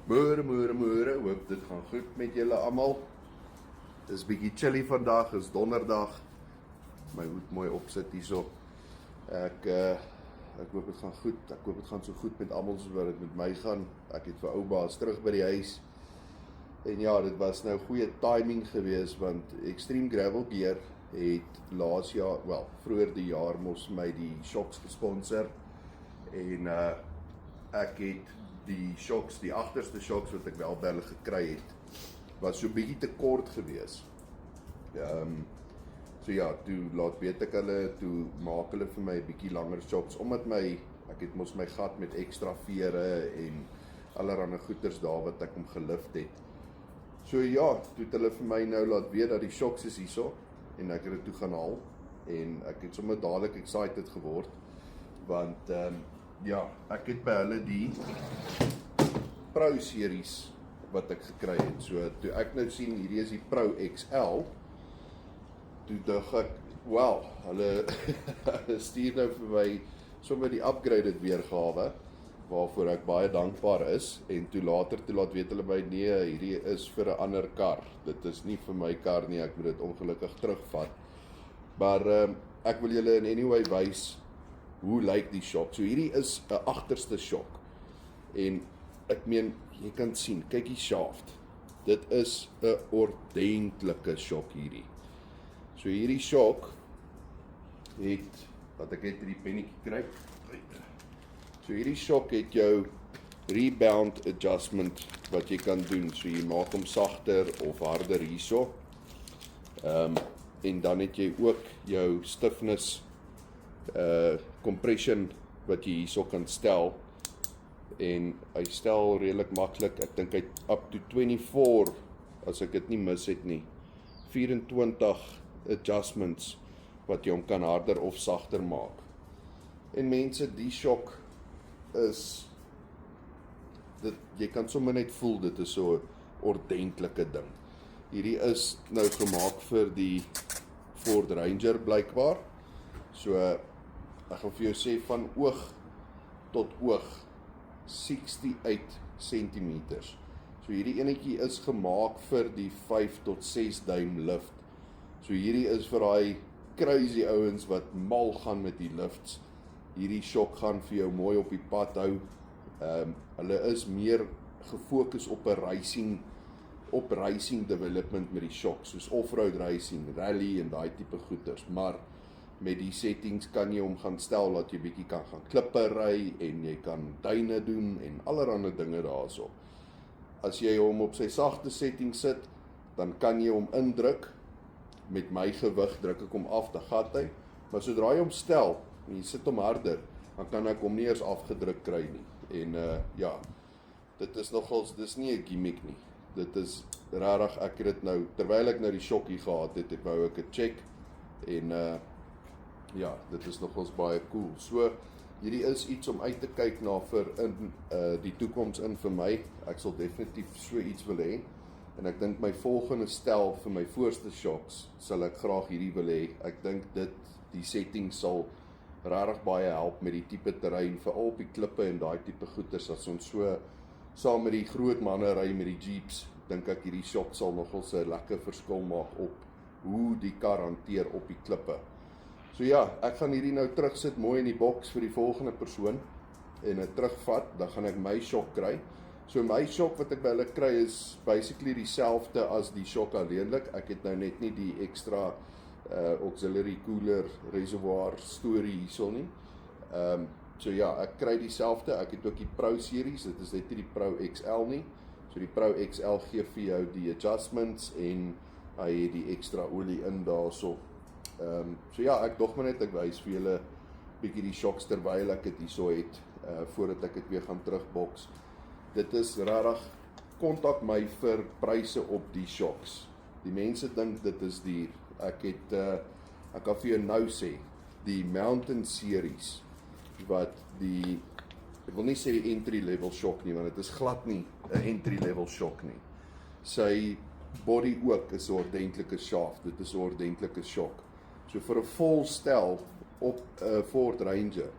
Môre, hoop dit gaan goed met julle almal. Dis bietjie chilly vandag, is donderdag. My hoed mooi opsit hierso. Ek hoop dit gaan goed. Ek hoop dit gaan so goed met almal soos wat dit met my gaan. Ek het vir ou baas terug by die huis. En ja, dit was nou goeie timing geweest want Extreme Gravel Gear het laas jaar, vroeër die jaar mos my die shocks gesponsor. En ek het die shocks, die agterste shocks wat ek wel by hulle gekry het, was so bietjie te kort geweest. So ja, toe laat weet ek hulle, toe maak hulle vir my 'n bietjie langer shocks, omdat ek het mos my gat met ekstra vere en allerlei goeders daar wat ek hom gelift het. So ja, toe het hulle vir my nou laat weet dat die shocks is hierso, en ek het dit toe gaan haal, en ek het sommer dadelik excited geword, want ja, ek het by hulle die Pro series wat ek gekry het. So toe ek nou sien hierdie is die Pro XL, toe dink ek, hulle stuur nou vir my sommer die upgraded weergawe, waarvoor ek baie dankbaar is, en toe laat weet hulle my, nee, hierdie is vir 'n ander kar. Dit is nie vir my kar nie, ek moet dit ongelukkig terugvat. Maar ek wil julle in anyway wys hoe lyk die shock. So hierdie is 'n agterste shock. En ek meen, jy kan sien, kyk die shaft. Dit is 'n ordentlike shock hierdie. So hierdie shock het, wat ek het hierdie pennetjie kry. So hierdie shock het jou rebound adjustment wat jy kan doen. So jy maak hom sagter of harder hierso. En dan het jy ook jou stiffness compression wat jy hierso kan stel. En hy stel redelik maklik. Ek dink hy up to 24, as ek dit nie mis het nie. 24 adjustments wat jy hom kan harder of sagter maak. En mense, die shock is jy kan sommer net voel dit is so 'n ordentlike ding. Hierdie is nou gemaak vir die Ford Ranger blykbaar. So ek gaan vir jou sê van oog tot oog 68 cm. So hierdie enetjie is gemaak vir die 5 tot 6 duim lift. So hierdie is vir daai crazy ouens wat mal gaan met die lifts. Hierdie shock gaan vir jou mooi op die pad hou. Hulle is meer gefokus op 'n racing development met die shock, soos off-road racing, rally en daai tipe goeders, maar met die settings kan jy hom gaan stel dat jy bietjie kan gaan klippe ry en jy kan duine doen en allerlei dinge daarso. As jy hom op sy sagte setting sit, dan kan jy hom indruk. Met my gewig druk ek hom af, dan gat hy. Maar sodra jy hom stel en jy sit hom harder, dan kan ek hom nie eers afgedruk kry nie. En dit is nogals, dis nie 'n gimmick nie. Dit is rarig, ek het dit nou, terwyl ek nou die shockie gehad het, wou ek 'n check en dit is nogals baie cool. So hierdie is iets om uit te kyk na vir in die toekoms in vir my. Ek sal definitief so iets wil hê. En ek dink my volgende stel vir my voorste shocks sal ek graag hierdie wil hê. Ek dink die setting sal rarig baie help met die tipe terrein, veral op die klippe en daai tipe goeders, as ons so saam met die groot manne ry met die jeeps, dink ek hierdie shock sal nogals 'n lekker verskil maak op hoe die kar hanteer op die klippe. So ja, ek gaan hierdie nou terugsit mooi in die boks vir die volgende persoon en dit terugvat, dan gaan ek my shock kry. So my shock wat ek by hulle kry is basically dieselfde as die shock alleenlik. Ek het nou net nie die extra auxiliary cooler reservoir storie hierso nie. So ja, ek kry dieselfde. Ek het ook die Pro series, dit is net nie die Pro XL nie. So die Pro XL gee vir jou die adjustments en hy het die ekstra olie in daarso. So ja, ek dog maar net ek wys vir julle bietjie die shocks terwyl ek dit hierso het, voordat ek dit weer gaan terugboks. Dit is rarig, kontak my vir pryse op die shocks. Die mense dink dit is duur. Ek kan vir jou nou sê, die Mountain series, wat ek wil nie sê die entry level shock nie, want dit is glad nie 'n entry level shock nie. Sy body ook is 'n ordentlike shaft, dit is 'n ordentlike shock. So vir 'n vol stel op 'n Ford Ranger,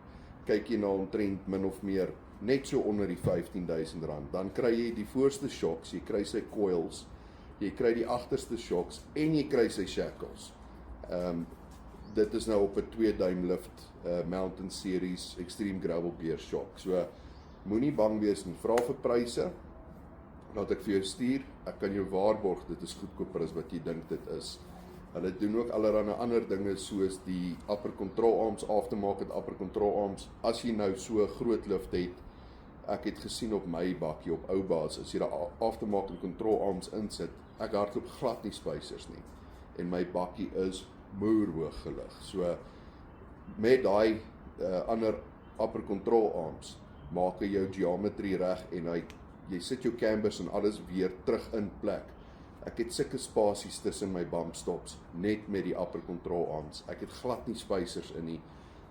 kyk jy na omtrent min of meer net so onder die R15,000. Dan kry jy die voorste shocks, jy kry sy coils, jy kry die agterste shocks en jy kry sy shackles. Dit is nou op 'n 2 duim lift Mountain Series Extreme Gravel Gear shock. So moenie bang wees nie, vra vir pryse. Laat ek vir jou stuur, ek kan jou waarborg, dit is goedkoper as wat jy dink dit is. Hulle doen ook allerlei ander dinge soos die upper control arms, aftermarket upper control arms. As jy nou so 'n groot lift het, ek het gesien op my bakkie op ou baas, as jy daar aftermarket control arms insit, ek hardloop glad nie spacers nie. En my bakkie is moerhoog gelig. So met daai ander upper control arms maak jy jou geometry reg en jy sit jou cambers en alles weer terug in plek. Ek het sulke spasies tussen my bump stops net met die upper control arms. Ek het glad nie spacers in nie.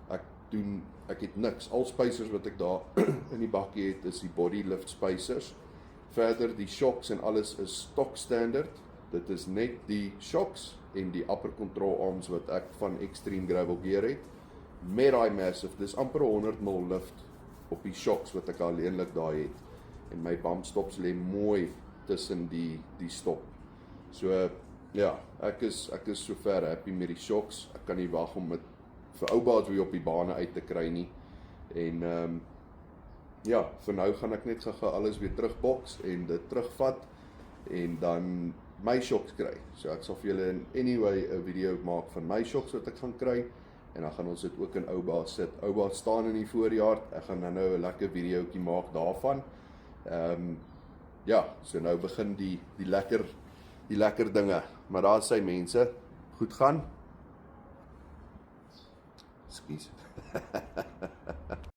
Ek het niks. Al spacers wat ek daar in die bakkie het is die body lift spacers. Verder die shocks en alles is stock standard. Dit is net die shocks en die upper control arms wat ek van Extreme Gravel Gear het. Met daai massive, dis amper 100 mm lift op die shocks wat ek alleenlik daar het. En my bump stops lê mooi tussen die stop. So ja, ek is sover happy met die shocks. Ek kan nie wag om dit vir ou baas weer op die bane uit te kry nie. En ja, vir nou gaan ek net gou alles weer terugboks en dit terugvat en dan my shocks kry. So ek sal vir julle in anyway 'n video maak van my shocks wat ek gaan kry en dan gaan ons dit ook in ou baas sit. Ou baas staan in die voorjaar. Ek gaan nou 'n lekker videoetjie maak daarvan. Ja, so nou begin die lekker dinge. Maar daar sê mense, goed gaan. Skus.